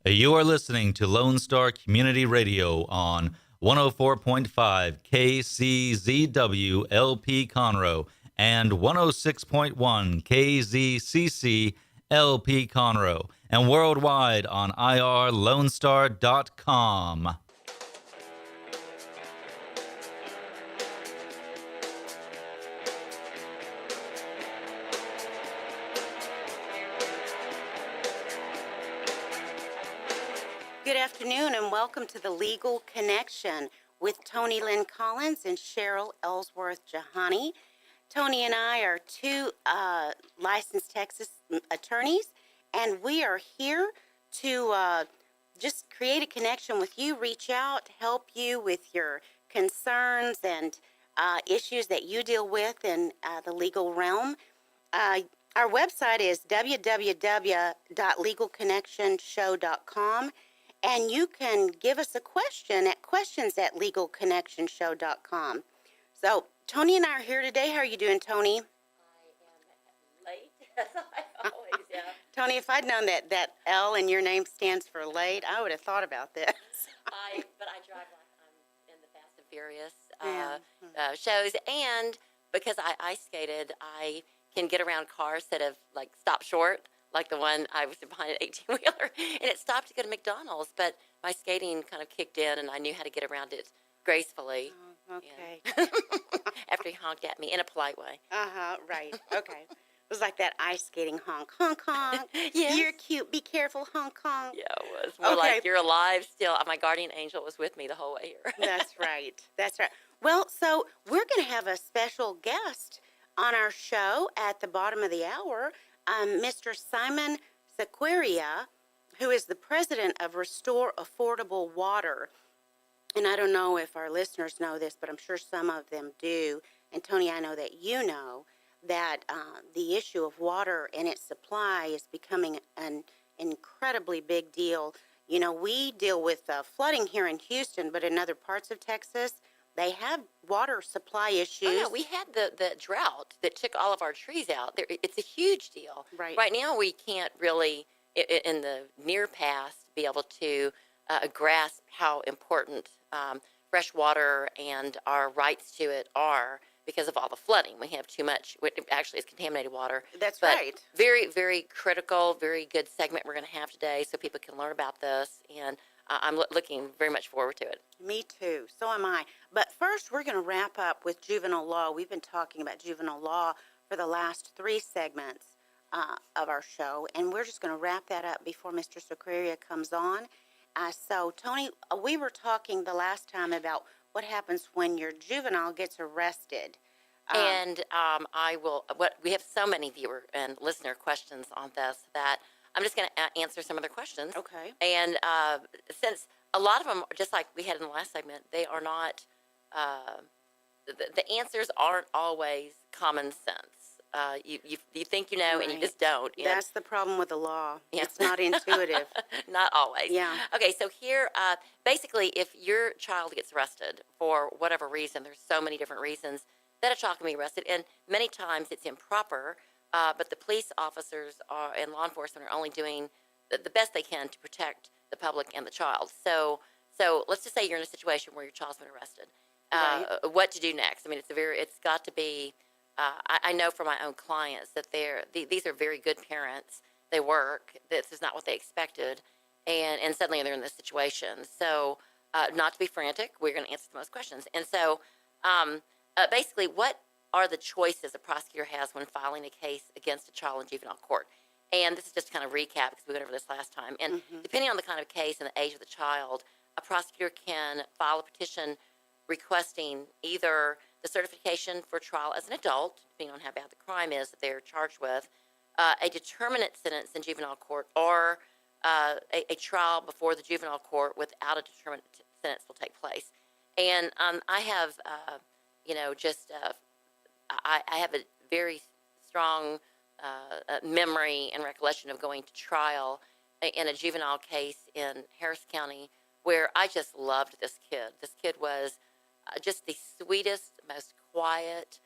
You are listening to Lone Star Community Radio on 104.5 KCZW LP Conroe and 106.1 KZCC LP Conroe and worldwide on irlonestar.com. Good afternoon and welcome to the Legal Connection with Toni Lynn Collins and Cheryl Ellsworth Jahani. Toni and I are two licensed Texas attorneys, and we are here to just create a connection with you, reach out, help you with your concerns and issues that you deal with in the legal realm. Our website is www.legalconnectionshow.com. And you can give us a question at questions@legalconnectionshow.com. So, Toni and I are here today. How are you doing, Toni? I am late, as I always am. Toni, if I'd known that L in your name stands for late, I would have thought about this. But I drive like I'm in the Fast and Furious shows, and because I ice skated, I can get around cars that have like stopped short. Like the one I was behind an 18-wheeler, and it stopped to go to McDonald's, but my skating kind of kicked in, and I knew how to get around it gracefully. Oh, okay. After he honked at me in a polite way. Right. Okay. It was like that ice skating honk, honk, honk. Yes. You're cute. Be careful, honk, honk. Yeah, it was more like you're alive still. My guardian angel was with me the whole way here. That's right. That's right. Well, so we're going to have a special guest on our show at the bottom of the hour. Mr. Simon Sequeria, who is the president of Restore Affordable Water. And I don't know if our listeners know this, but I'm sure some of them do. And Toni, I know that you know that the issue of water and its supply is becoming an incredibly big deal. You know, we deal with flooding here in Houston, but in other parts of Texas, they have water supply issues. Oh, yeah, we had the drought that took all of our trees out. It's a huge deal. Right now, we can't really, in the near past, be able to grasp how important fresh water and our rights to it are because of all the flooding. We have too much. Actually, it's contaminated water. That's but right. Very, very critical, very good segment we're going to have today so people can learn about this. And I'm looking very much forward to it. Me too. So am I. But first, we're going to wrap up with juvenile law. We've been talking about juvenile law for the last three segments of our show, and we're just going to wrap that up before Mr. Sequeria comes on. So, Toni, we were talking the last time about what happens when your juvenile gets arrested. And we have so many viewer and listener questions on this that I'm just going to answer some of their questions. Okay. And since a lot of them, just like we had in the last segment, they are not, the answers aren't always common sense. You think you know, right, and you just don't. That's the problem with the law. Yeah. It's not intuitive. Not always. Yeah. Okay, so here, basically, if your child gets arrested for whatever reason, there's so many different reasons that a child can be arrested, and many times it's improper. But the police officers and law enforcement are only doing the best they can to protect the public and the child. So let's just say you're in a situation where your child's been arrested. Right. What to do next? I mean, it's got to be. I know from my own clients that these are very good parents. They work. This is not what they expected, and suddenly they're in this situation. So not to be frantic, we're going to answer the most questions. And so basically, what are the choices a prosecutor has when filing a case against a child in juvenile court? And this is just to kind of recap because we went over this last time. And depending on the kind of case and the age of the child, a prosecutor can file a petition requesting either the certification for trial as an adult, depending on how bad the crime is that they're charged with, a determinate sentence in juvenile court, or a trial before the juvenile court without a determinate sentence will take place. And I have, I have a very strong memory and recollection of going to trial in a juvenile case in Harris County where I just loved this kid. This kid was just the sweetest, most quiet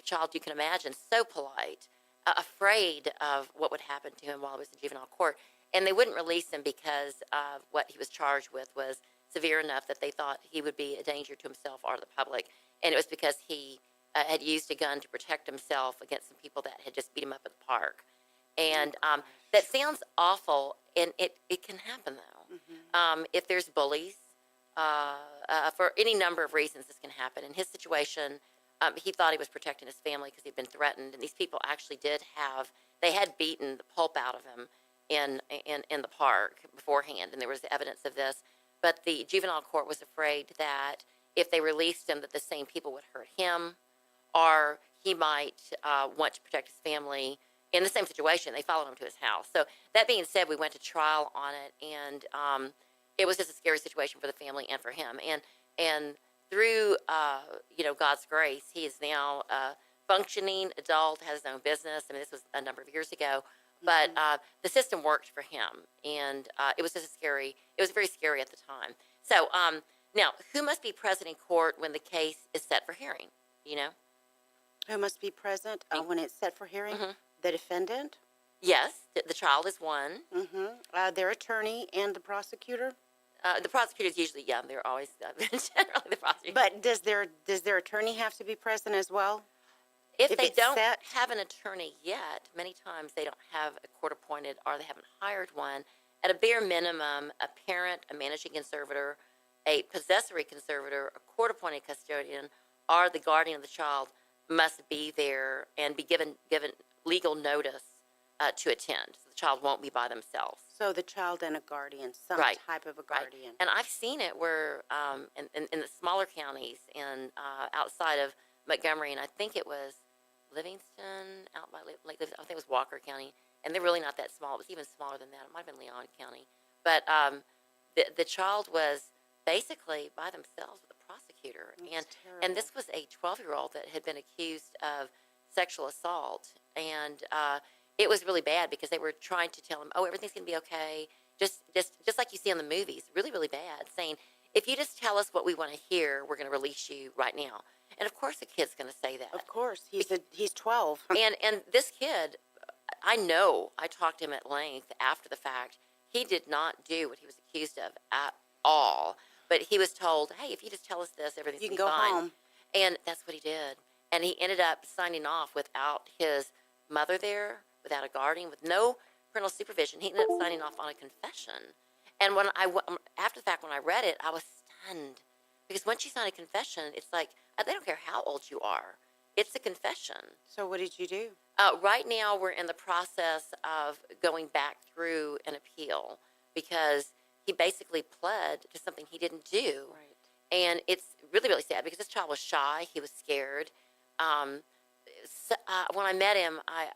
child you can imagine, so polite, afraid of what would happen to him while he was in juvenile court. and they wouldn't release him because what he was charged with was severe enough that they thought he would be a danger to himself or the public, and it was because he had used a gun to protect himself against some people that had just beat him up at the park. And that sounds awful, and it can happen, though. If there's bullies, for any number of reasons, this can happen. In his situation, he thought he was protecting his family because he'd been threatened, and these people actually they had beaten the pulp out of him in the park beforehand, and there was evidence of this. But the juvenile court was afraid that if they released him, that the same people would hurt him, or he might want to protect his family. In the same situation, they followed him to his house. So that being said, we went to trial on it, and it was just a scary situation for the family and for him. And through God's grace, he is now a functioning adult, has his own business. I mean, this was a number of years ago, but the system worked for him, and it was just scary. It was very scary at the time. So now, who must be present in court when the case is set for hearing? You know, Who must be present when it's set for hearing? The defendant? Yes, the child is one. Their attorney and the prosecutor? The prosecutors usually, they're always generally the prosecutor. But does their attorney have to be present as well? If they it's don't set? have an attorney yet, many times they don't have a court appointed or they haven't hired one. At a bare minimum, a parent, a managing conservator, a possessory conservator, a court appointed custodian, or the guardian of the child must be there and be given legal notice to attend. So the child won't be by themselves. So the child and a guardian, some type of a guardian. And I've seen it where in the smaller counties and outside of Montgomery, and I think it was Livingston, out by Lake Livingston, I think it was Walker County, and they're really not that small. It was even smaller than that. It might have been Leon County. But the child was basically by themselves with a prosecutor. And this was a 12-year-old that had been accused of sexual assault. And it was really bad because they were trying to tell him, oh, everything's going to be okay. Just like you see in the movies, really, really bad, saying, if you just tell us what we want to hear, we're going to release you right now. And of course the kid's going to say that. Of course. He's 12. And this kid, I know, I talked to him at length after the fact. He did not do what he was accused of at all. But he was told, hey, if you just tell us this, everything's going to be fine. You can go home. And that's what he did. And he ended up signing off without his mother there, without a guardian, with no parental supervision. He ended up signing off on a confession. And after the fact, when I read it, I was stunned. Because once you sign a confession, it's like, they don't care how old you are. It's a confession. So what did you do? Right now, we're in the process of going back through an appeal because he basically pled to something he didn't do. Right. And it's really, really sad because this child was shy. He was scared. When I met him, I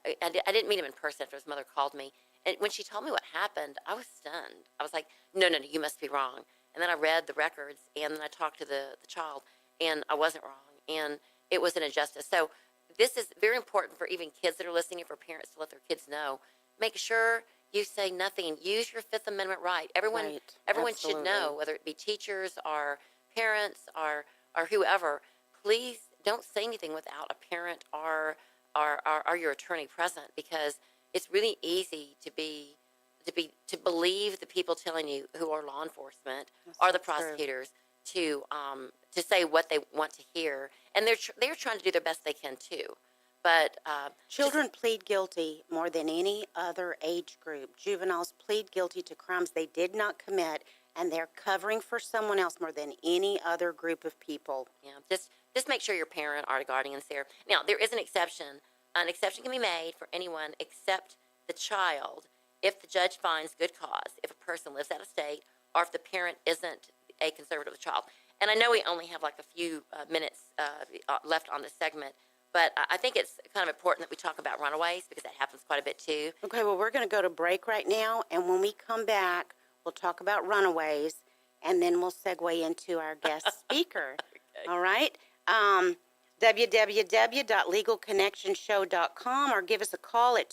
didn't meet him in person after his mother called me. And when she told me what happened, I was stunned. I was like, no, you must be wrong. And then I read the records, and then I talked to the child, and I wasn't wrong. And it was an injustice. So this is very important for even kids that are listening and for parents to let their kids know. Make sure you say nothing. Use your Fifth Amendment right. Everyone should know, whether it be teachers or parents or whoever. Please don't say anything without a parent or your attorney present, because it's really easy to believe the people telling you who are law enforcement or the prosecutors to say what they want to hear, and they're trying to do their best they can too. But children plead guilty more than any other age group. Juveniles plead guilty to crimes they did not commit, and they're covering for someone else more than any other group of people. Yeah, just make sure your parent or guardian's there. Now, there is an exception. An exception can be made for anyone except the child if the judge finds good cause, if a person lives out of state, or if the parent isn't a conservative of the child. And I know we only have like a few minutes left on this segment, but I think it's kind of important that we talk about runaways because that happens quite a bit too. Okay, well, we're going to go to break right now, and when we come back, we'll talk about runaways, and then we'll segue into our guest speaker. Okay. All right? www.legalconnectionshow.com, or give us a call at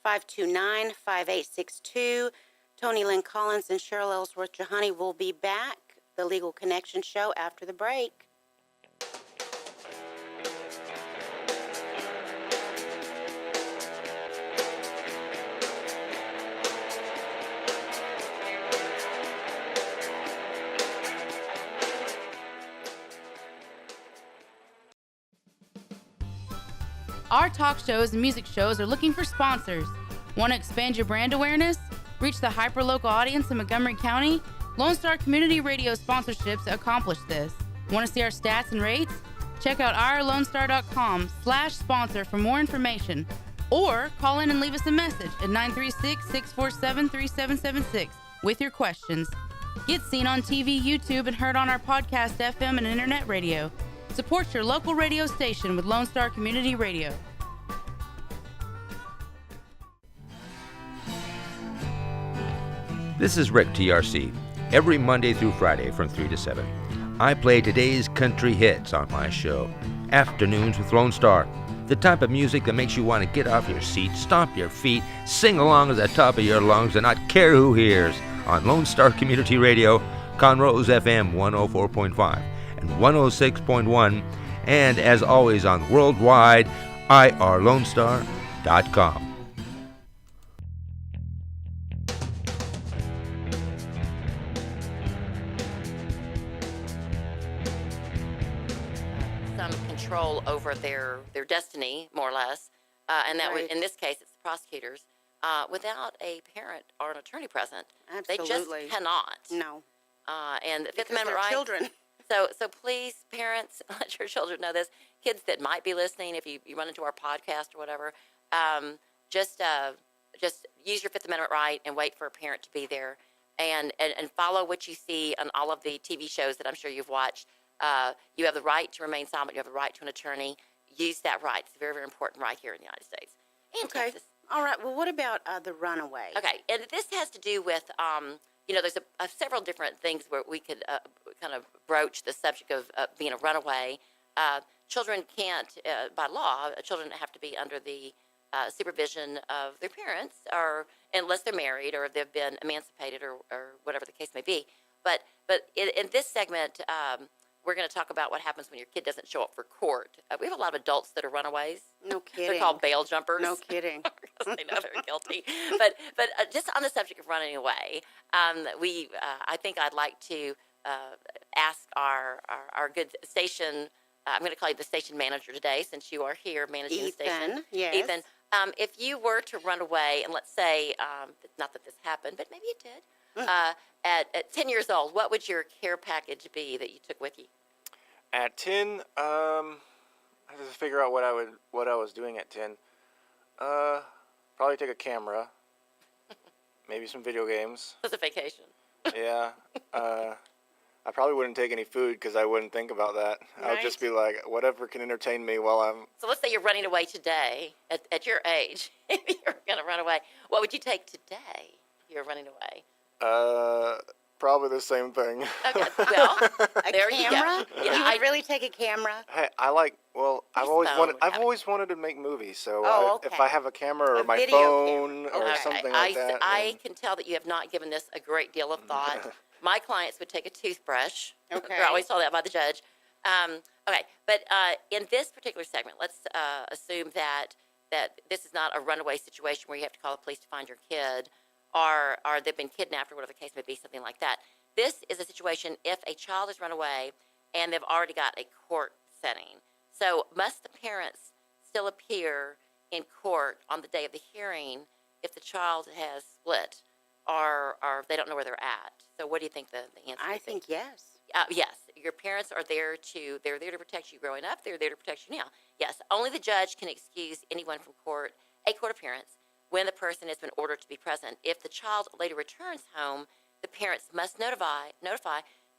281-529-5862. Toni Lynn Collins and Cheryl Ellsworth-Johanny will be back. The Legal Connection Show after the break. Our talk shows and music shows are looking for sponsors. Want to expand your brand awareness? Reach the hyper-local audience in Montgomery County? Lone Star Community Radio sponsorships accomplish this. Want to see our stats and rates? Check out ourlonestar.com/sponsor for more information. Or call in and leave us a message at 936-647-3776 with your questions. Get seen on TV, YouTube, and heard on our podcast, FM, and internet radio. Support your local radio station with Lone Star Community Radio. This is Rick, TRC. Every Monday through Friday from 3 to 7, I play today's country hits on my show, Afternoons with Lone Star. The type of music that makes you want to get off your seat, stomp your feet, sing along at the top of your lungs, and not care who hears, on Lone Star Community Radio, Conroe's FM 104.5 and 106.1, and as always on worldwide, irlonestar.com. Some control over their destiny, more or less, and that would, in this case, it's the prosecutors. Without a parent or an attorney present, they just cannot. No. And the Fifth Because Amendment they're right. children. So please, parents, let your children know this. Kids that might be listening, if you run into our podcast or whatever, just use your Fifth Amendment right and wait for a parent to be there, and follow what you see on all of the TV shows that I'm sure you've watched. You have the right to remain silent. You have the right to an attorney. Use that right. It's very, very important right here in the United States and Texas. All right. Well, what about the runaway? Okay, and this has to do with, there's several different things where we could kind of broach the subject of being a runaway. Children can't, by law, children have to be under the supervision of their parents, or unless they're married or they've been emancipated or whatever the case may be. But in this segment, we're going to talk about what happens when your kid doesn't show up for court. We have a lot of adults that are runaways. No kidding. They're called bail jumpers. No kidding. Because they know they're guilty. But just on the subject of running away, I think I'd like to ask our good station. I'm going to call you the station manager today, since you are here managing the station. Yes. Ethan, if you were to run away, and let's say, not that this happened, but maybe it did. At 10 years old, what would your care package be that you took with you? At 10, I had to figure out what I was doing at 10. Probably take a camera, maybe some video games. It was a vacation. Yeah. I probably wouldn't take any food because I wouldn't think about that. I would just be like, whatever can entertain me while I'm... So let's say you're running away today, at your age, you're going to run away. What would you take today if you're running away? Probably the same thing. Okay, well, there camera? you go. Yeah, You would really take a camera? Hey, I've always wanted to make movies, so if I have a camera or A my video phone camera. or something like that. I can tell that you have not given this a great deal of thought. My clients would take a toothbrush. Okay. They're always told that by the judge. Okay, but in this particular segment, let's assume that this is not a runaway situation where you have to call the police to find your kid, or they've been kidnapped, or whatever the case may be, something like that. This is a situation if a child has run away and they've already got a court setting. So must the parents still appear in court on the day of the hearing if the child has split or they don't know where they're at? So what do you think the answer I would be? think yes. Yes, your parents are there they're there to protect you growing up. They're there to protect you now. Yes, only the judge can excuse anyone from a court appearance when the person has been ordered to be present. If the child later returns home, the parents must notify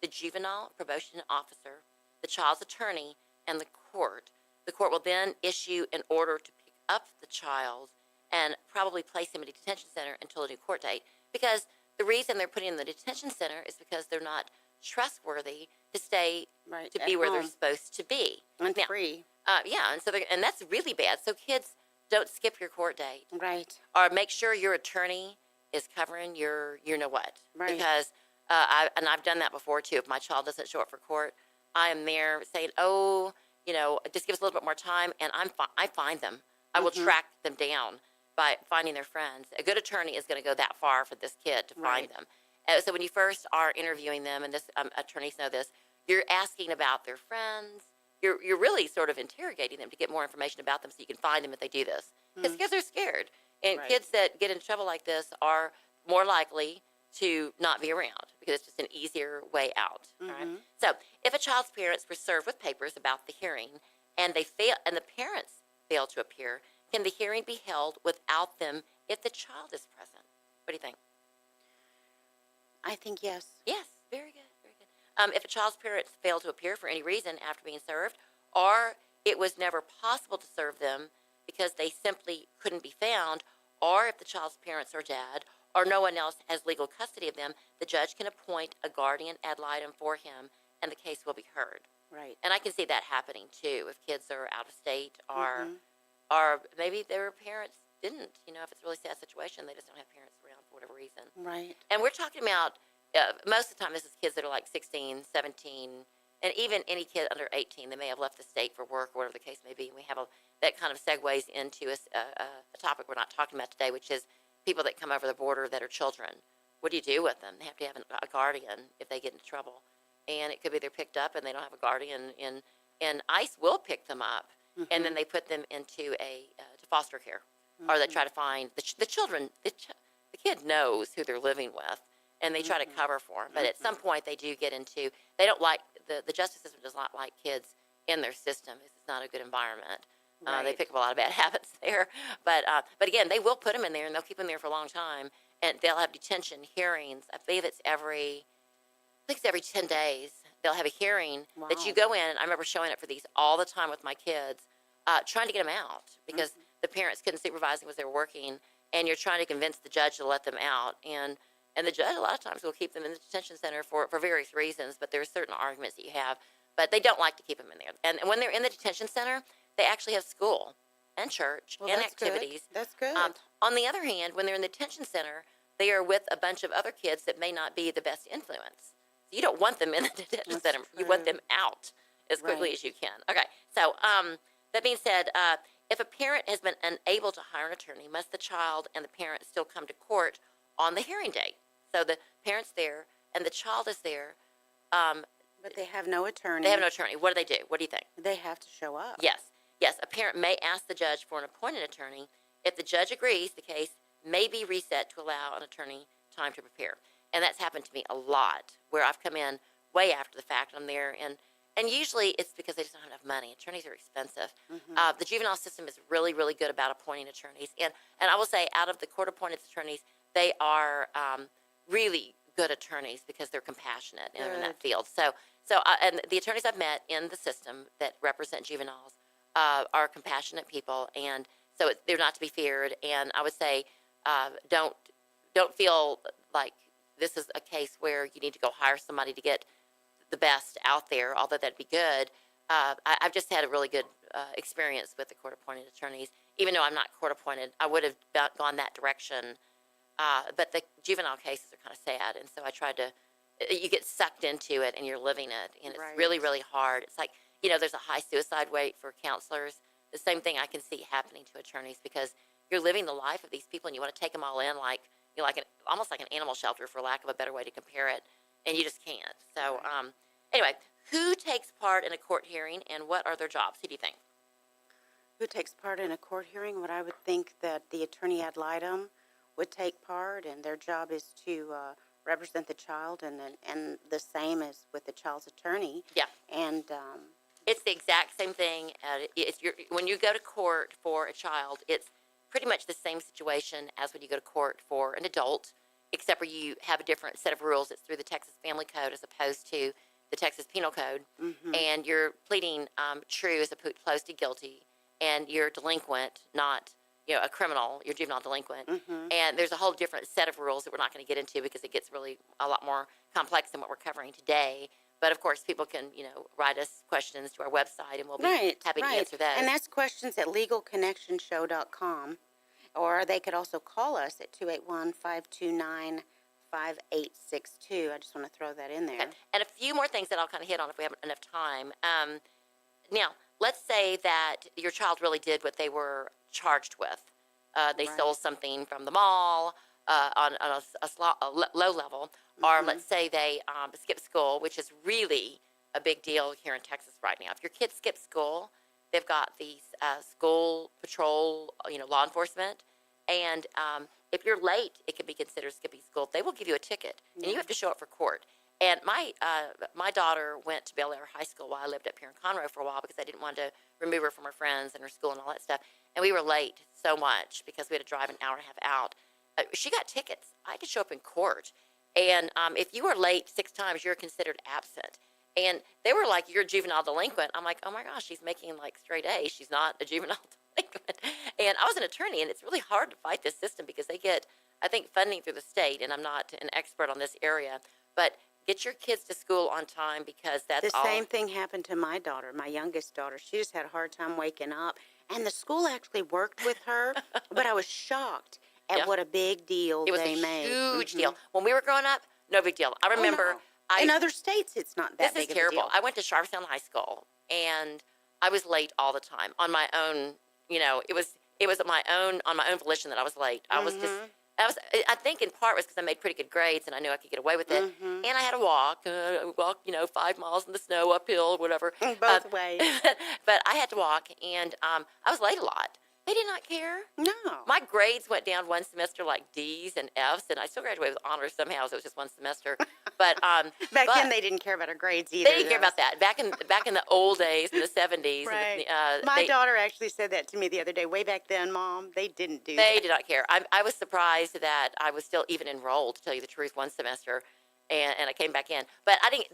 the juvenile probation officer, the child's attorney, and the court. The court will then issue an order to pick up the child and probably place him in a detention center until a new court date. Because the reason they're putting him in the detention center is because they're not trustworthy to stay to be where they're supposed to be. And now, free. Yeah, and that's really bad. So kids, don't skip your court date. Right. Or make sure your attorney is covering your you know what. Right. Because I've done that before too. If my child doesn't show up for court, I am there saying, just give us a little bit more time, and I find them. I will track them down by finding their friends. A good attorney is going to go that far for this kid to find them. So when you first are interviewing them, and this attorneys know this, you're asking about their friends, you're really sort of interrogating them to get more information about them so you can find them if they do this. Because kids are scared. And Right. kids that get in trouble like this are more likely to not be around because it's just an easier way out. All right? So if a child's parents were served with papers about the hearing and the parents fail to appear, can the hearing be held without them if the child is present? What do you think? I think yes. Yes, very good, very good. If a child's parents fail to appear for any reason after being served, or it was never possible to serve them because they simply couldn't be found, or if the child's parents are dead, or no one else has legal custody of them, the judge can appoint a guardian ad litem for him, and the case will be heard. Right. And I can see that happening too if kids are out of state, or maybe their parents didn't. You know, if it's a really sad situation, they just don't have parents around for whatever reason. Right. And we're talking about, most of the time, this is kids that are like 16, 17, and even any kid under 18. They may have left the state for work or whatever the case may be. And we have that kind of segues into a topic we're not talking about today, which is people that come over the border that are children. What do you do with them? They have to have a guardian if they get into trouble. And it could be they're picked up and they don't have a guardian, and ICE will pick them up, and then they put them into to foster care, or they try to find the children. The kid knows who they're living with, and they try to cover for them. But at some point, they do get into. They don't like the justice system does not like kids in their system. It's not a good environment. They pick up a lot of bad habits there. But again, they will put them in there, and they'll keep them there for a long time, and they'll have detention hearings. I believe it's every 10 days. They'll have a hearing that you go in, and I remember showing up for these all the time with my kids, trying to get them out because the parents couldn't supervise them because they were working, and you're trying to convince the judge to let them out. And the judge a lot of times will keep them in the detention center for various reasons, but there are certain arguments that you have. But they don't like to keep them in there. And when they're in the detention center, they actually have school and church and that's activities. Good. That's good. On the other hand, when they're in the detention center, they are with a bunch of other kids that may not be the best influence. You don't want them in the detention center. You want them out as quickly as you can. Okay. So that being said, if a parent has been unable to hire an attorney, must the child and the parent still come to court on the hearing date? So the parent's there and the child is there. But they have no attorney. They have no attorney. What do? What do you think? They have to show up. Yes. Yes. A parent may ask the judge for an appointed attorney. If the judge agrees, the case may be reset to allow an attorney time to prepare. And that's happened to me a lot, where I've come in way after the fact. I'm there, and usually it's because they just don't have enough money. Attorneys are expensive. The juvenile system is really, really good about appointing attorneys. And I will say, out of the court-appointed attorneys, they are really good attorneys because they're compassionate in that field. So and the attorneys I've met in the system that represent juveniles are compassionate people, and so they're not to be feared. And I would say, don't feel like this is a case where you need to go hire somebody to get the best out there, although that'd be good. I've just had a really good experience with the court-appointed attorneys. Even though I'm not court-appointed, I would have gone that direction. But the juvenile cases are kind of sad, and so I tried to you get sucked into it, and you're living it, and it's really, really hard. It's like, there's a high suicide rate for counselors. The same thing I can see happening to attorneys because you're living the life of these people, and you want to take them all in like almost like an animal shelter, for lack of a better way to compare it, and you just can't. So anyway, who takes part in a court hearing, and what are their jobs? Who do you think? Who takes part in a court hearing? What I would think that the attorney ad litem would take part, and their job is to represent the child, and the same as with the child's attorney. Yeah. And it's the exact same thing. When you go to court for a child, it's pretty much the same situation as when you go to court for an adult, except for you have a different set of rules. It's through the Texas Family Code as opposed to the Texas Penal Code, and you're pleading true as opposed to guilty, and you're delinquent, not a criminal. You're juvenile delinquent, and there's a whole different set of rules that we're not going to get into because it gets really a lot more complex than what we're covering today. But of course, people can write us questions to our website, and we'll be happy to answer those. And that's questions at legalconnectionshow.com, or they could also call us at 281-529-5862. I just want to throw that in there. Okay. And a few more things that I'll kind of hit on if we have enough time. Now, let's say that your child really did what they were charged with. They stole something from the mall on a low level, or let's say they skipped school, which is really a big deal here in Texas right now. If your kids skip school, they've got these school patrol, law enforcement, and if you're late, it can be considered skipping school. They will give you a ticket, and you have to show up for court. And my daughter went to Bel Air High School while I lived up here in Conroe for a while because I didn't want to remove her from her friends and her school and all that stuff. And we were late so much because we had to drive an hour and a half out. She got tickets. I had to show up in court. And if you are late 6 times, you're considered absent. And they were like, you're a juvenile delinquent. I'm like, oh my gosh, she's making like straight A's. She's not a juvenile delinquent. And I was an attorney, and it's really hard to fight this system because they get, I think, funding through the state. And I'm not an expert on this area, but get your kids to school on time because that's the same thing happened to my daughter, my youngest daughter. She just had a hard time waking up. And the school actually worked with her, but I was shocked at what a big deal they made. It was a huge deal. When we were growing up, no big deal. I remember. In other states, it's not that big of a deal. This is terrible. I went to Sharpstown High School, and I was late all the time on my own. It was on my own volition that I was late. I think in part was because I made pretty good grades, and I knew I could get away with it. And I had to walk, 5 miles in the snow, uphill, whatever. Both ways. But I had to walk, and I was late a lot. They did not care. No. My grades went down one semester like D's and F's, and I still graduated with honors somehow, so it was just one semester. But back then they didn't care about our grades either. They didn't care about that. Back in the old days, in the 70s. Right. My daughter actually said that to me the other day. Way back then, Mom, they didn't do that. They did not care. I was surprised that I was still even enrolled, to tell you the truth, one semester, and I came back in. But I think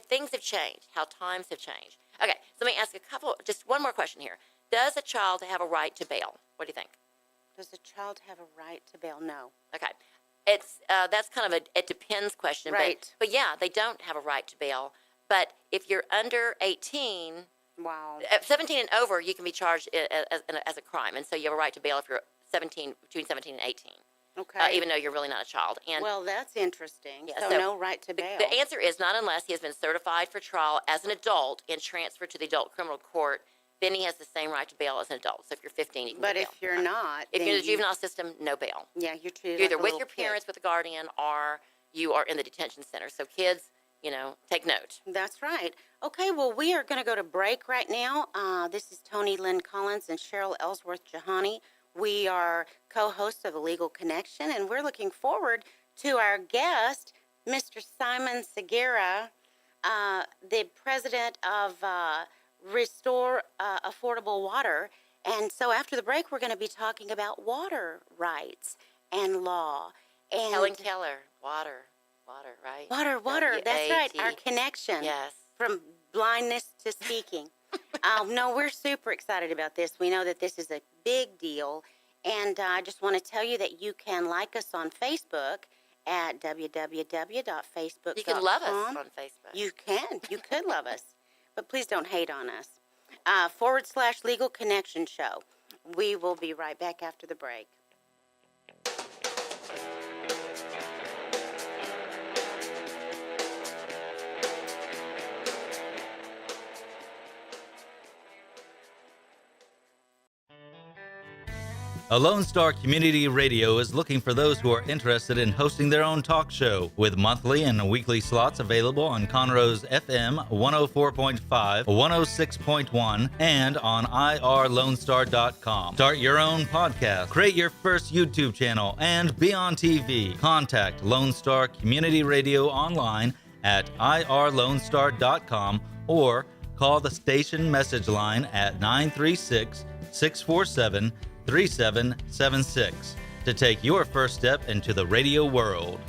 things have changed, how times have changed. Okay, so let me ask just one more question here. Does a child have a right to bail? What do you think? Does a child have a right to bail? No. Okay. It's that's kind of it depends question. Right. But yeah, they don't have a right to bail. But if you're under 18, wow, 17 and over, you can be charged as a crime. And so you have a right to bail if you're between 17 and 18. Okay. Even though you're really not a child. And well, that's interesting. Yeah, so no right to bail. The answer is not unless he has been certified for trial as an adult and transferred to the adult criminal court. Then he has the same right to bail as an adult. So if you're 15, you can But get if bail. you're not, if you're in the juvenile system, no bail. Yeah, you're treated You're either like a with little your kid. parents, with a guardian, or you are in the detention center. So kids, take note. That's right. Okay, well, we are going to go to break right now. This is Toni Lynn Collins and Cheryl Ellsworth Jahani. We are co-hosts of The Legal Connection, and we're looking forward to our guest, Mr. Simon Sequeria, the president of Restore Affordable Water. And so after the break, we're going to be talking about water rights and law. And Helen Keller, water, right? Water. That's right. Our connection. Yes. From blindness to speaking. No, we're super excited about this. We know that this is a big deal. And I just want to tell you that you can like us on Facebook at www.facebook.com. You can love us on Facebook. You can. You could love us. But please don't hate on us. /Legal Connection Show. We will be right back after the break. A Lone Star Community Radio is looking for those who are interested in hosting their own talk show, with monthly and weekly slots available on Conroe's FM 104.5, 106.1, and on irlonestar.com. Start your own podcast, create your first YouTube channel, and be on TV. Contact Lone Star Community Radio online at irlonestar.com or call the station message line at 936-647-3776 to take your first step into the radio world.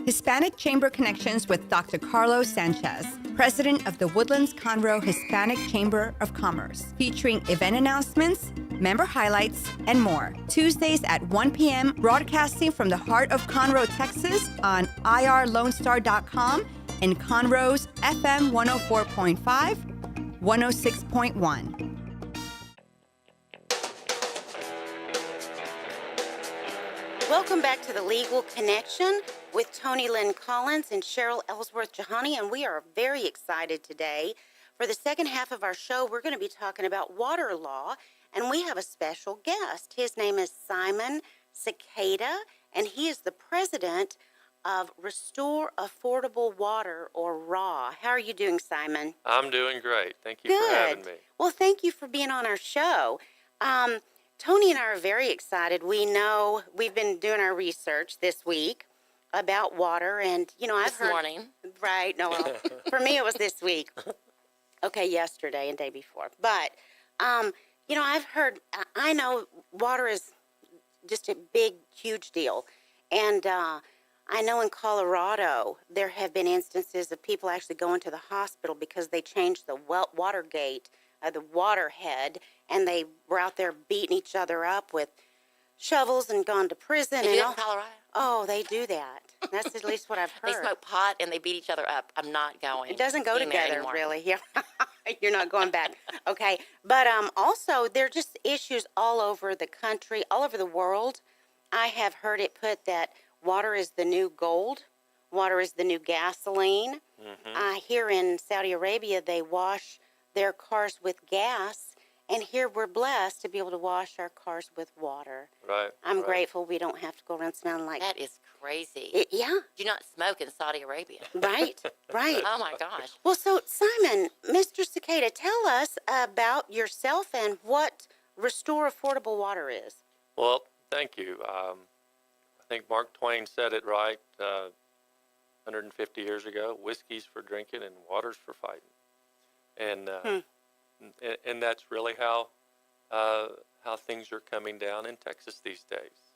Hispanic Chamber Connections with Dr. Carlos Sanchez, president of the Woodlands Conroe Hispanic Chamber of Commerce, featuring event announcements, member highlights, and more. Tuesdays at 1 p.m., broadcasting from the heart of Conroe, Texas on irlonestar.com and Conroe's FM 104.5, 106.1. Welcome back to The Legal Connection with Toni Lynn Collins and Cheryl Ellsworth Jahani, and we are very excited today. For the second half of our show, we're going to be talking about water law, and we have a special guest. His name is Simon Sequeria, and he is the president of Restore Affordable Water, or RAW. How are you doing, Simon? I'm doing great. Thank you Good. for having me. Well, thank you for being on our show. Toni and I are very excited. We know we've been doing our research this week about water, and I've This heard morning. right. No, well, for me it was this week. Okay, yesterday and day before. But I've heard. I know water is just a big, huge deal, and I know in Colorado there have been instances of people actually going to the hospital because they changed the water gate, the water head, and they were out there beating each other up with shovels and gone to prison. They do and it all. in Colorado. Oh, they do that. That's at least what I've They heard. smoke pot and they beat each other up. I'm not going. It doesn't go being there together, anymore. really. Yeah, you're not going back. Okay, but also there are just issues all over the country, all over the world. I have heard it put that water is the new gold, water is the new gasoline. Here in Saudi Arabia, they wash their cars with gas, and here we're blessed to be able to wash our cars with water. Right. I'm right. grateful we don't have to go around smelling like That is crazy. yeah, Do not smoke in Saudi Arabia. right, right. Oh my gosh. Well, so Simon, Mr. Cicada, tell us about yourself and what Restore Affordable Water is. Well, thank you. I think Mark Twain said it right 150 years ago: whiskey's for drinking and water's for fighting. And that's really how things are coming down in Texas these days.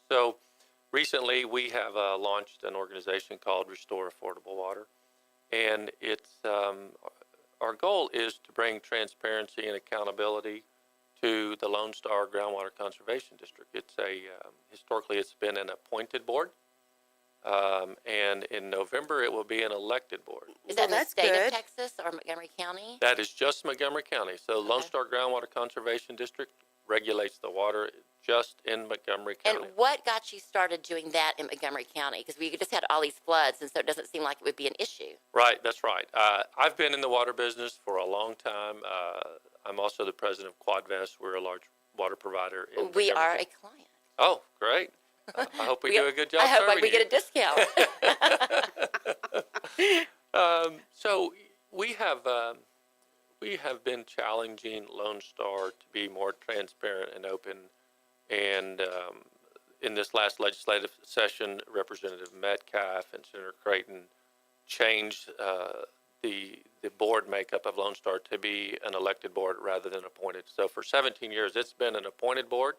So recently we have launched an organization called Restore Affordable Water, and it's our goal is to bring transparency and accountability to the Lone Star Groundwater Conservation District. It's historically it's been an appointed board, and in November it will be an elected board. Is that in the that's state good. of Texas or Montgomery County? That is just Montgomery County. So Lone Star Groundwater Conservation District regulates the water just in Montgomery And County. what got you started doing that in Montgomery County? Because we just had all these floods, and so it doesn't seem like it would be an issue. Right, that's right. I've been in the water business for a long time. I'm also the president of Quadvest. We're a large water provider. In We Montgomery are County. a client. Oh, great. I hope we do a good job I hope serving we you. get a discount. So we have been challenging Lone Star to be more transparent and open. And in this last legislative session, Representative Metcalf and Senator Creighton changed the board makeup of Lone Star to be an elected board rather than appointed. So for 17 years, it's been an appointed board.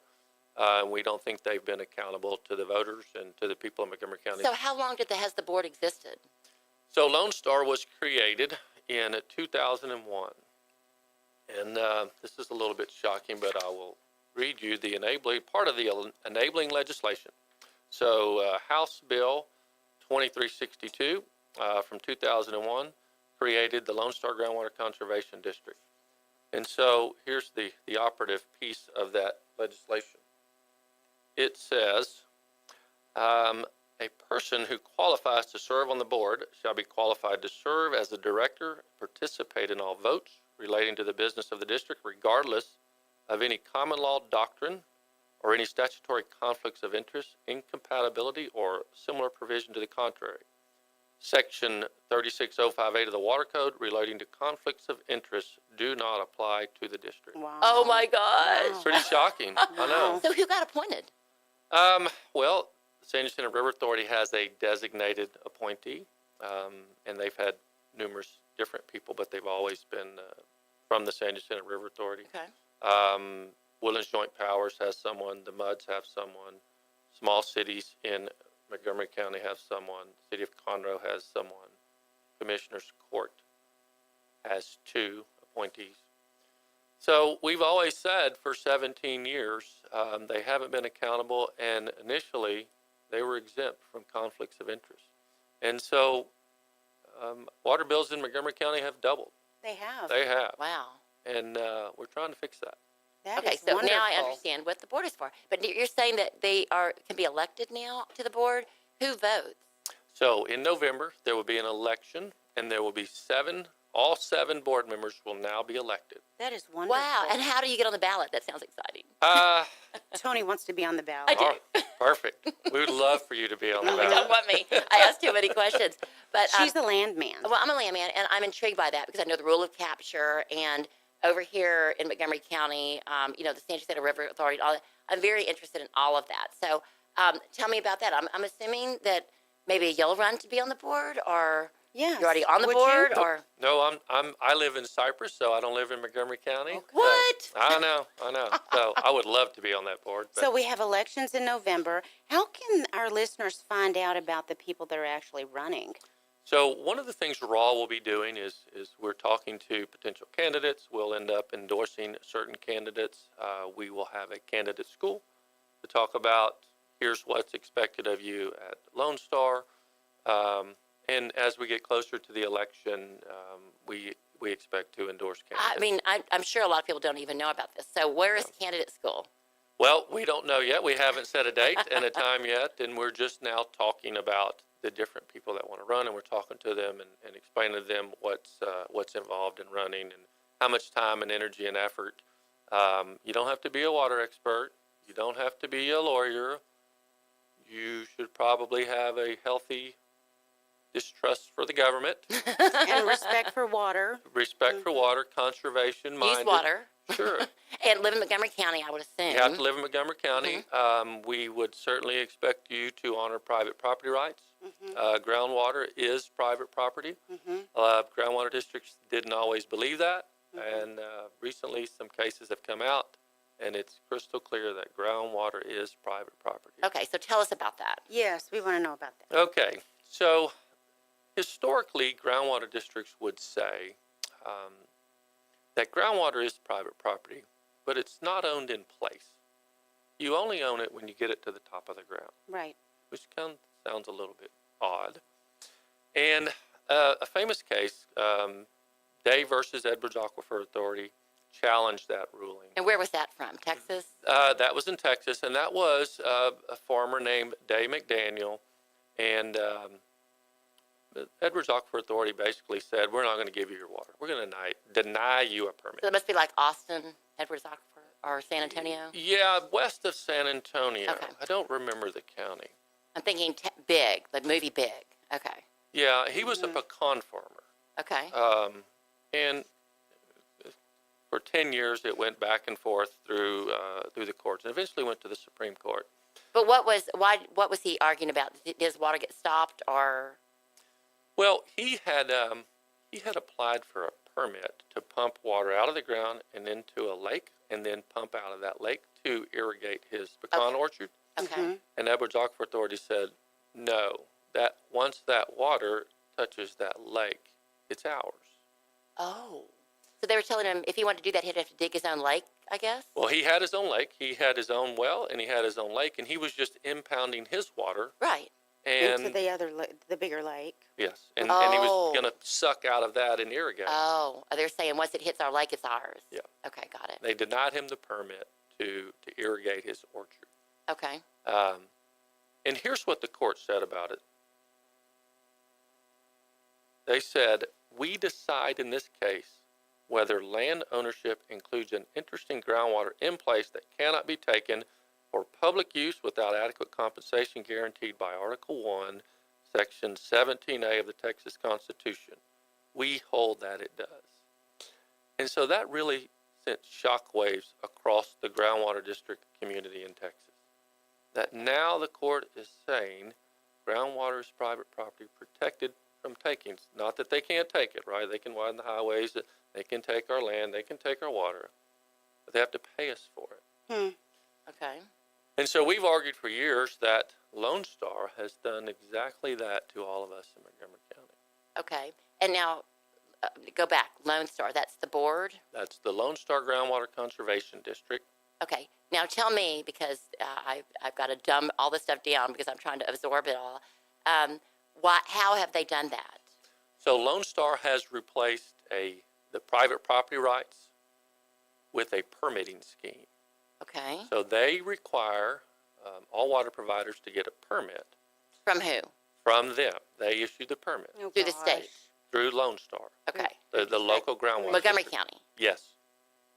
We don't think they've been accountable to the voters and to the people of Montgomery County. So how long has the board existed? So Lone Star was created in 2001. And this is a little bit shocking, but I will read you the part of the enabling legislation. So House Bill 2362 from 2001 created the Lone Star Groundwater Conservation District. And so here's the operative piece of that legislation. It says, a person who qualifies to serve on the board shall be qualified to serve as the director, participate in all votes relating to the business of the district, regardless of any common law doctrine or any statutory conflicts of interest, incompatibility, or similar provision to the contrary. Section 36058 of the Water Code relating to conflicts of interest do not apply to the district. Wow. Oh my gosh. Wow. Pretty shocking, I know. So who got appointed? Well, the San Jacinto River Authority has a designated appointee, and they've had numerous different people, but they've always been from the San Jacinto River Authority. Okay. Woodlands Joint Powers has someone. The MUDs have someone. Small cities in Montgomery County have someone. City of Conroe has someone. Commissioner's Court has 2 appointees. So we've always said for 17 years they haven't been accountable, and initially they were exempt from conflicts of interest. And so water bills in Montgomery County have doubled. They have. They have. Wow. And we're trying to fix that. That Okay, is so now I wonderful. understand what the board is for. But you're saying that they can be elected now to the board? Who votes? So in November, there will be an election, and there will be all 7 board members will now be elected. That is wonderful. Wow. And how do you get on the ballot? That sounds exciting. Toni wants to be on the ballot. I do. Oh, perfect. We would love for you to be on the Don't ballot. want me. I asked too many questions. But She's the landman. well, I'm a landman, and I'm intrigued by that because I know the rule of capture. And over here in Montgomery County, you know, the San Jacinto River Authority, all that, I'm very interested in all of that. So tell me about that. I'm assuming that maybe you'll run to be on the board, or Yes. you're already on the Would board, you? or No, I live in Cypress, so I don't live in Montgomery County. Okay. what? I know. So I would love to be on that board. But So we have elections in November. How can our listeners find out about the people that are actually running? So one of the things Raw will be doing is we're talking to potential candidates. We'll end up endorsing certain candidates. We will have a candidate school to talk about here's what's expected of you at Lone Star. And as we get closer to the election, we expect to endorse candidates. I mean, I'm sure a lot of people don't even know about this. So where is candidate school? Well, we don't know yet. We haven't set a date and a time yet, and we're just now talking about the different people that want to run, and we're talking to them and explaining to them what's involved in running and how much time and energy and effort. You don't have to be a water expert. You don't have to be a lawyer. You should probably have a healthy distrust for the government, And respect for water. respect for water, conservation minded. Use water. Sure. And live in Montgomery County, I would assume. You have to live in Montgomery County. We would certainly expect you to honor private property rights. Groundwater is private property. Groundwater districts didn't always believe that, and recently some cases have come out, and it's crystal clear that groundwater is private property. Okay, so tell us about that. Yes, we want to know about that. Okay, so historically, groundwater districts would say that groundwater is private property, but it's not owned in place. You only own it when you get it to the top of the ground, Right. which kind of sounds a little bit odd. And a famous case, Day versus Edwards Aquifer Authority, challenged that ruling. And where was that from? Texas? That was in Texas, and that was a farmer named Day McDaniel. And the Edwards Aquifer Authority basically said, we're not going to give you your water. We're going to deny you a permit. So it must be like Austin, Edwards Aquifer, or San Antonio? Yeah, west of San Antonio. Okay. I don't remember the county. I'm thinking Big, the movie Big. Okay. Yeah, he was a pecan farmer. Okay. And for 10 years, it went back and forth through the courts, and eventually went to the Supreme Court. But what was he arguing about? Did his water get stopped, or? Well, he had applied for a permit to pump water out of the ground and into a lake, and then pump out of that lake to irrigate his pecan orchard. Okay. And Edwards Aquifer Authority said, no, that once that water touches that lake, it's ours. Oh. So they were telling him if he wanted to do that, he'd have to dig his own lake, I guess? Well, he had his own lake, he had his own well, and he had his own lake, and he was just impounding his water. Right. Into And the bigger lake. yes, and he was Oh. going to suck out of that and irrigate. Oh, they're saying once it hits our lake, it's ours. Yeah. Okay, got it. They denied him the permit to irrigate his orchard. Okay. And here's what the court said about it. They said, we decide in this case whether land ownership includes an interest in groundwater in place that cannot be taken for public use without adequate compensation guaranteed by Article 1, Section 17A of the Texas Constitution. We hold that it does. And so that really sent shockwaves across the groundwater district community in Texas. That now the court is saying groundwater is private property protected from takings. Not that they can't take it, right? They can widen the highways, they can take our land, they can take our water, but they have to pay us for it. Okay. And so we've argued for years that Lone Star has done exactly that to all of us in Montgomery County. Okay. And now, go back. Lone Star, that's the board? That's the Lone Star Groundwater Conservation District. Okay. Now tell me, because I've got to dumb all this stuff down because I'm trying to absorb it all. How have they done that? So Lone Star has replaced the private property rights with a permitting scheme. Okay. So they require all water providers to get a permit From who? from them. They issue the permit Oh, Through the gosh. state. through Lone Star, Okay. the local groundwater Montgomery district. County. Yes.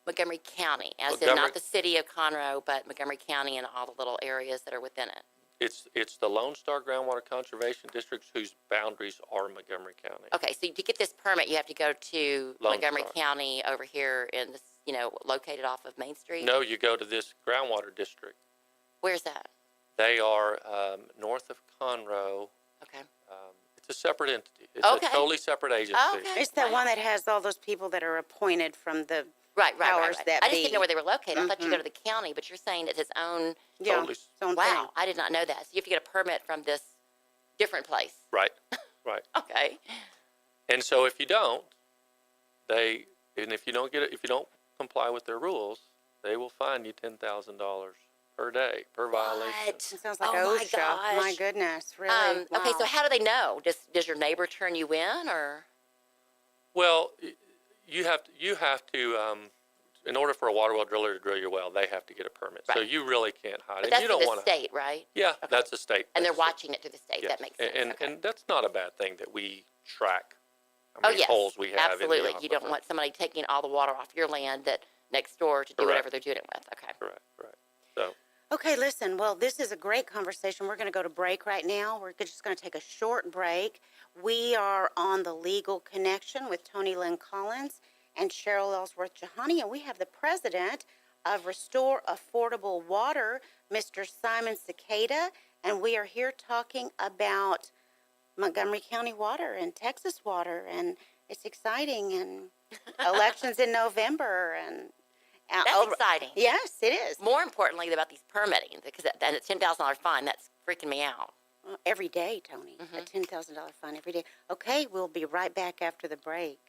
Montgomery County, as in not the city of Conroe, but Montgomery County and all the little areas that are within it. It's the Lone Star Groundwater Conservation Districts whose boundaries are Montgomery County. Okay, so to get this permit, you have to go to Lone Montgomery Star. County over here in this, located off of Main Street. No, you go to this groundwater district. Where's that? They are north of Conroe. Okay. It's a separate entity. It's Okay. a totally separate agency. Okay. It's the one that has all those people that are appointed from the Right. powers that I just be. didn't know where they were located. I thought you go to the county, but you're saying it's its own. Yeah, Totally. its own Wow, thing. I did not know that. So you have to get a permit from this different place. Right. Right. Okay. And so if you don't, if you don't comply with their rules, they will fine you $10,000 per day per violation. What? It sounds like Oh, my OSHA. gosh. My goodness, really? Okay, Wow. so how do they know? Does your neighbor turn you in, or? Well, you have to in order for a water well driller to drill your well, they have to get a permit. So Right. you really can't hide But it. that's You through don't the want to. state, right? Yeah, Okay. that's a state. And they're that's- watching it through the state. yes. That makes sense. And, Okay. and that's not a bad thing that we track how Oh, many yes, holes we have absolutely. in the You don't aquifer. want somebody taking all the water off your land that next door to do Correct. whatever they're doing it with. Okay. Correct. So Okay, listen. Well, this is a great conversation. We're going to go to break right now. We're just going to take a short break. We are on the Legal Connection with Toni Lynn Collins and Cheryl Ellsworth Jahani, and we have the president of Restore Affordable Water, Mr. Simon Sequeria, and we are here talking about Montgomery County water and Texas water, and it's exciting, and elections in November, and That's exciting. Yes, it is. More importantly about these permitting, because and a $10,000 fine, that's freaking me out. Every day, Tony. A $10,000 fine every day. Okay, we'll be right back after the break.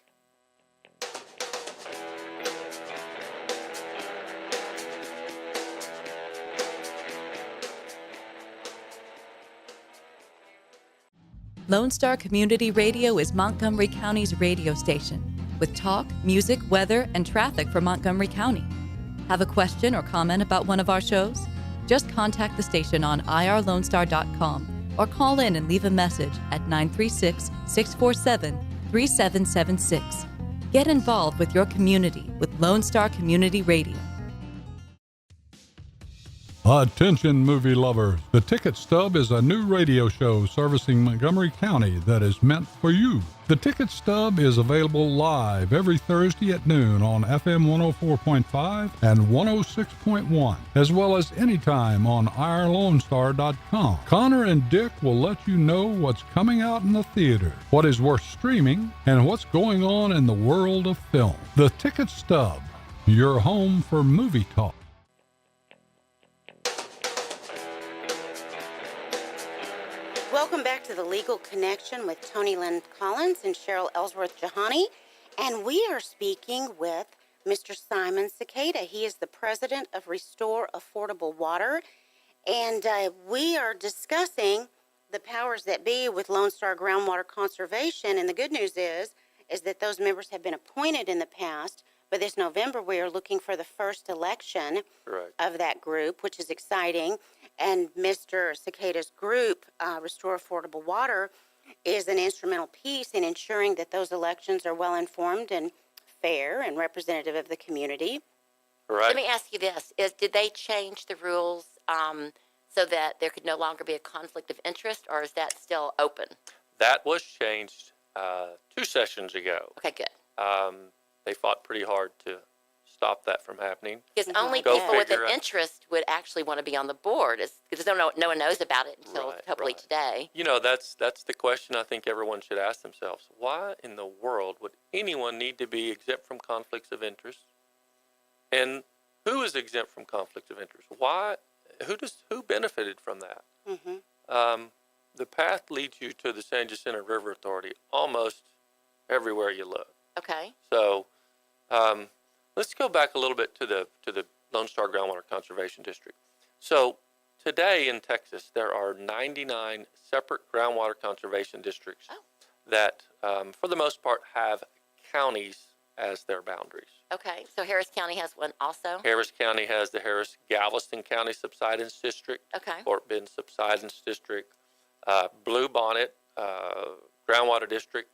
Lone Star Community Radio is Montgomery County's radio station with talk, music, weather, and traffic for Montgomery County. Have a question or comment about one of our shows? Just contact the station on irlonestar.com or call in and leave a message at 936-647-3776. Get involved with your community with Lone Star Community Radio. Attention movie lovers, The Ticket Stub is a new radio show servicing Montgomery County that is meant for you. The Ticket Stub is available live every Thursday at noon on FM 104.5 and 106.1, as well as anytime on irlonestar.com. Connor and Dick will let you know what's coming out in the theater, what is worth streaming, and what's going on in the world of film. The Ticket Stub, your home for movie talk. Welcome back to the Legal Connection with Toni Lynn Collins and Cheryl Ellsworth Jahani. And we are speaking with Mr. Simon Sequeria. He is the president of Restore Affordable Water. And we are discussing the powers that be with Lone Star Groundwater Conservation. And the good news is that those members have been appointed in the past. But this November, we are looking for the first election of that group, which is exciting. And Mr. Sequeira's group, Restore Affordable Water, is an instrumental piece in ensuring that those elections are well-informed and fair and representative of the community. Right. Let me ask you this. Did they change the rules so that there could no longer be a conflict of interest, or is that still open? That was changed 2 sessions ago. Okay, good. They fought pretty hard to stop that from happening. Because only Go people with an figure out. interest would actually want to be on the board, because no one knows about it until Right, hopefully right. today. You know, that's the question I think everyone should ask themselves. Why in the world would anyone need to be exempt from conflicts of interest? And who is exempt from conflicts of interest? Why? Who benefited from that? The path leads you to the San Jacinto River Authority almost everywhere you look. Okay. So let's go back a little bit to the Lone Star Groundwater Conservation District. So today in Texas, there are 99 separate groundwater conservation districts that, for the most part, have counties as their boundaries. Okay. So Harris County has one also? Harris County has the Harris-Galveston County Subsidence District, Okay. Fort Bend Subsidence District. Blue Bonnet Groundwater District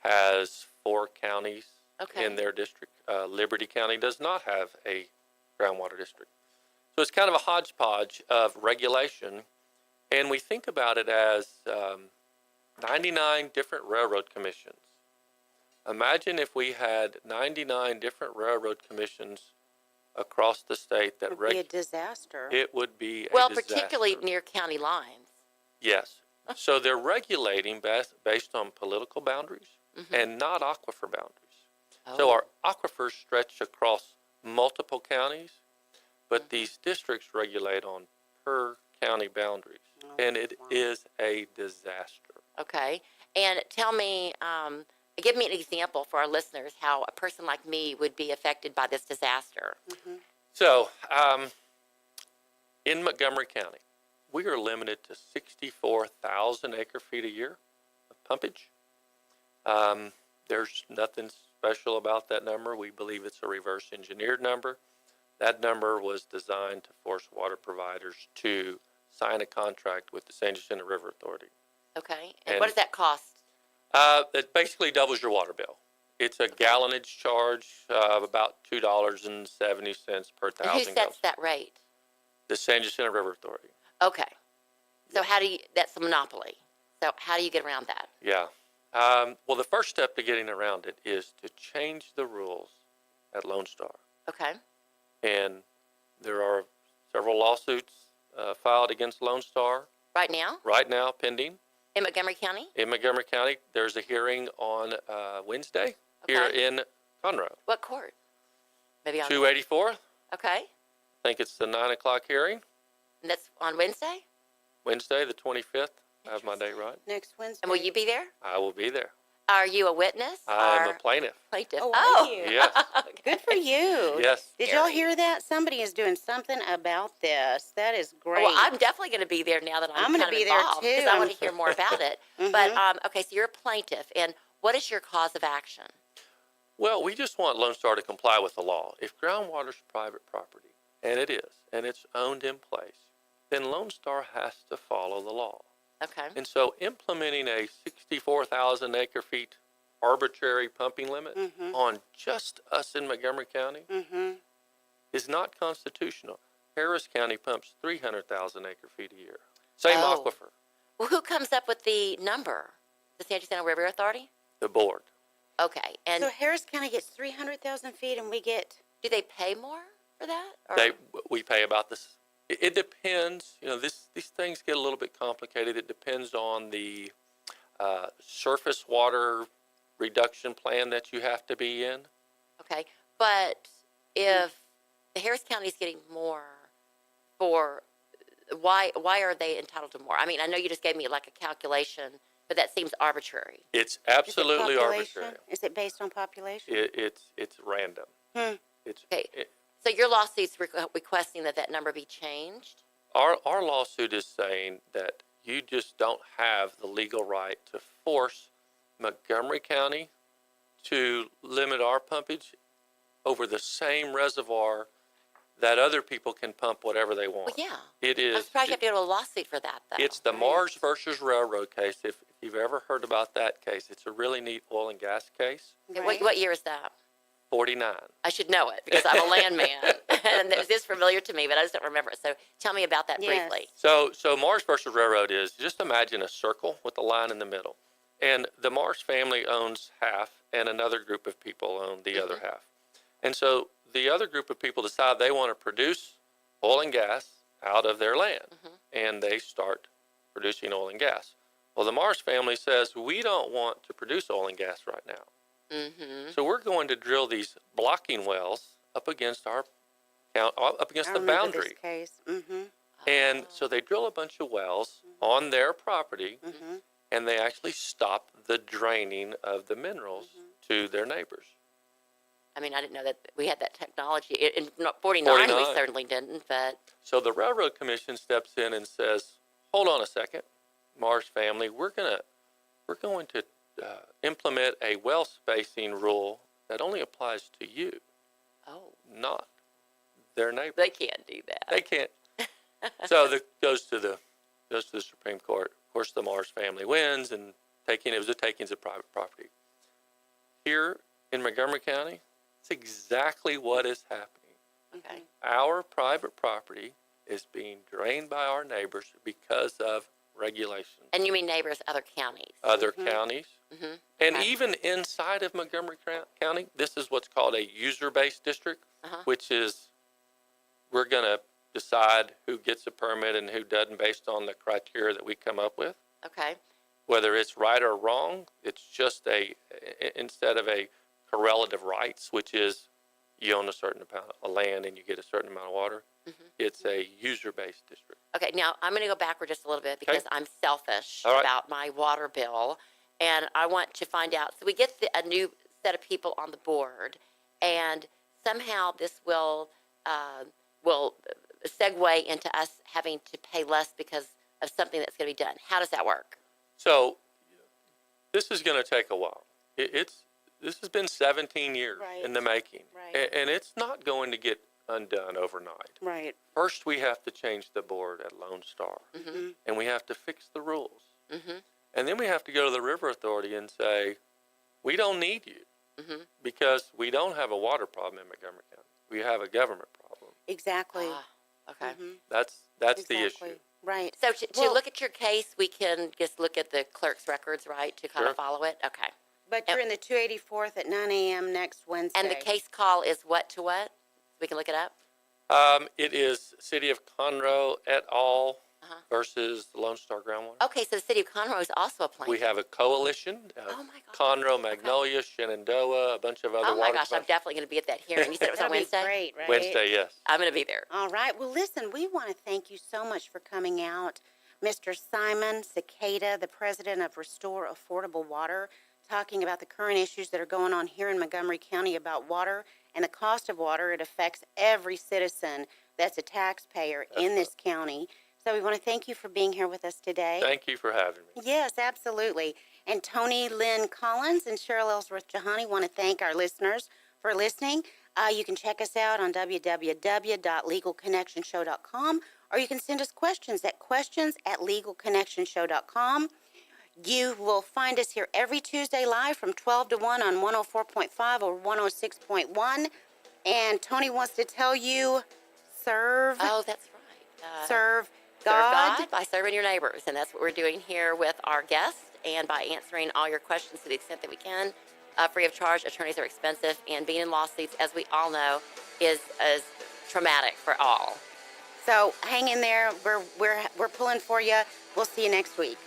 has 4 counties Okay. in their district. Liberty County does not have a groundwater district. So it's kind of a hodgepodge of regulation, and we think about it as 99 different railroad commissions. Imagine if we had 99 different railroad commissions across the state that It would be a disaster. it would be a Well, disaster. particularly near county lines. Yes. So they're regulating based on political boundaries and not aquifer boundaries. So our aquifers stretch across multiple counties, but these districts regulate on per county boundaries, and it is a disaster. Okay. And tell me, give me an example for our listeners how a person like me would be affected by this disaster. So in Montgomery County, we are limited to 64,000 acre feet a year of pumpage. There's nothing special about that number. We believe it's a reverse engineered number. That number was designed to force water providers to sign a contract with the San Jacinto River Authority. Okay. And what does that cost? It basically doubles your water bill. It's a gallonage charge of about $2.70 per And who thousand sets gallons. that rate? The San Jacinto River Authority. Okay. So how do you, that's a monopoly. So how do you get around that? Yeah. Well, the first step to getting around it is to change the rules at Lone Star. Okay. And there are several lawsuits filed against Lone Star Right now right now, pending. in Montgomery County? In Montgomery County, there's a hearing on Wednesday here Okay. in Conroe. What court? Maybe on 284th. Okay. I think it's the 9 o'clock hearing. And that's on Wednesday? Wednesday, the 25th. I have my date right. Next Wednesday. And will you be there? I will be there. Are you a witness I'm or a plaintiff. plaintiff? Oh, are you? Yes. Okay. Good for you. Yes. Did y'all hear that? Somebody is doing something about this. That is great. Well, I'm definitely going to be there now that I'm gonna kind of be there, involved because too. I want to hear more about it. But okay, so you're a plaintiff, and what is your cause of action? Well, we just want Lone Star to comply with the law. If groundwater's private property, and it is, and it's owned in place, then Lone Star has to follow the law. Okay. And so implementing a 64,000 acre feet arbitrary pumping limit on just us in Montgomery County is not constitutional. Harris County pumps 300,000 acre feet a year. Same Oh. aquifer, Well, who comes up with the number? The San Jacinto River Authority? the board. Okay. And So Harris County gets 300,000 feet, and we get. do they pay more for that? Or- We pay about this. It depends. You know, these things get a little bit complicated. It depends on the surface water reduction plan that you have to be in. Okay. But if the Harris County is getting more for, why are they entitled to more? I mean, I know you just gave me like a calculation, but that seems arbitrary. It's Is it absolutely population? arbitrary. Is it based on population? It's random. It's Okay. So your lawsuit's requesting that number be changed? our lawsuit is saying that you just don't have the legal right to force Montgomery County to limit our pumpage over the same reservoir that other people can pump whatever they want. Well, yeah. It is. I'm surprised you have to go to a lawsuit for that, though. It's the Mars versus Railroad case. If you've ever heard about that case, it's a really neat oil and gas case. Okay, what year is that? 49. I should know it because I'm a landman. And this is familiar to me, but I just don't remember it. So tell me about that Yes. briefly. So Mars versus Railroad is, just imagine a circle with a line in the middle. And the Mars family owns half, and another group of people own the other half. And so the other group of people decide they want to produce oil and gas out of their land, and they start producing oil and gas. Well, the Mars family says, we don't want to produce oil and gas right now. So we're going to drill these blocking wells up against our up against I the remember boundary. this case. And so they drill a bunch of wells on their property, and they actually stop the draining of the minerals to their neighbors. I mean, I didn't know that we had that technology. In 49, we 49. certainly didn't, but So the Railroad Commission steps in and says, hold on a second, Mars family, we're going to implement a well spacing rule that only applies to you, not their neighbors. they can't do that. They can't. So that goes to the Supreme Court. Of course, the Mars family wins, and it was a takings of private property. Here in Montgomery County, it's exactly what is happening. Okay. Our private property is being drained by our neighbors because of regulations. And you mean neighbors, other counties? Other counties. Mm-hmm. And Okay. even inside of Montgomery County, this is what's called a user-based district, which is we're going to decide who gets a permit and who doesn't based on the criteria that we come up with. Okay. Whether it's right or wrong, it's just instead of a correlative rights, which is you own a certain amount of land and you get a certain amount of water, it's a user-based district. Okay, now I'm going to go backward just a little bit because I'm selfish All right. about my water bill, and I want to find out. So we get a new set of people on the board, and somehow this will segue into us having to pay less because of something that's going to be done. How does that work? So this is going to take a while. This has been 17 years in the making, and it's not going to get undone overnight. Right. First, we have to change the board at Lone Star, and we have to fix the rules. And then we have to go to the River Authority and say, we don't need you because we don't have a water problem in Montgomery County. We have a government problem. Exactly. Okay. That's Exactly. the issue. Right. So to look at your case, we can just look at the clerk's records, right, to kind of follow it? Okay. But you're in the 284th at 9 a.m. next Wednesday. And the case call is what to what? We can look it up? It is City of Conroe et al. Versus the Lone Star Groundwater. Okay, so the city of Conroe is also a plaintiff. We have a coalition of Conroe, Magnolia, Shenandoah, a bunch of other Oh my water gosh, I'm definitely going to be at that hearing. You said it was on That'll be Wednesday? great, right? Wednesday, yes. I'm going to be there. All right. Well, listen, we want to thank you so much for coming out. Mr. Simon Sequeria, the president of Restore Affordable Water, talking about the current issues that are going on here in Montgomery County about water and the cost of water. It affects every citizen that's a taxpayer in this county. So we want to thank you for being here with us today. Thank you for having me. Yes, absolutely. And Toni Lynn Collins and Cheryl Ellsworth Jahani want to thank our listeners for listening. You can check us out on www.legalconnectionshow.com, or you can send us questions at questions@legalconnectionshow.com. You will find us here every Tuesday live from 12 to 1 on 104.5 or 106.1. And Toni wants to tell you, serve. Oh, that's right. Serve Serve God. God by serving your neighbors. And that's what we're doing here with our guests and by answering all your questions to the extent that we can. Free of charge. Attorneys are expensive, and being in lawsuits, as we all know, is traumatic for all. So hang in there. We're pulling for you. We'll see you next week.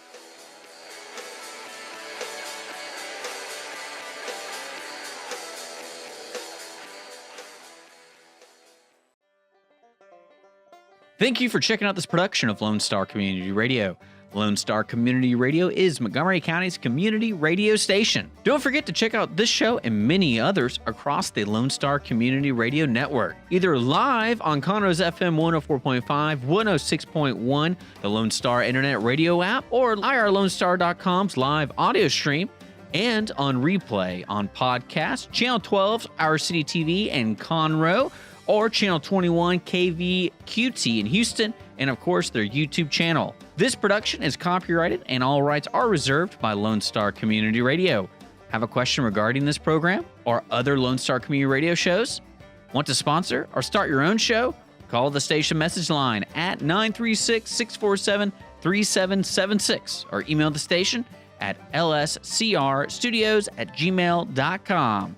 Thank you for checking out this production of Lone Star Community Radio. Lone Star Community Radio is Montgomery County's community radio station. Don't forget to check out this show and many others across the Lone Star Community Radio Network, either live on Conroe's FM 104.5, 106.1, the Lone Star Internet Radio app, or irlonestar.com's live audio stream, and on replay on podcast, Channel 12's Our City TV in Conroe, or Channel 21 KVQT in Houston, and of course their YouTube channel. This production is copyrighted and all rights are reserved by Lone Star Community Radio. Have a question regarding this program or other Lone Star Community Radio shows? Want to sponsor or start your own show? Call the station message line at 936-647-3776 or email the station at lscrstudios@gmail.com.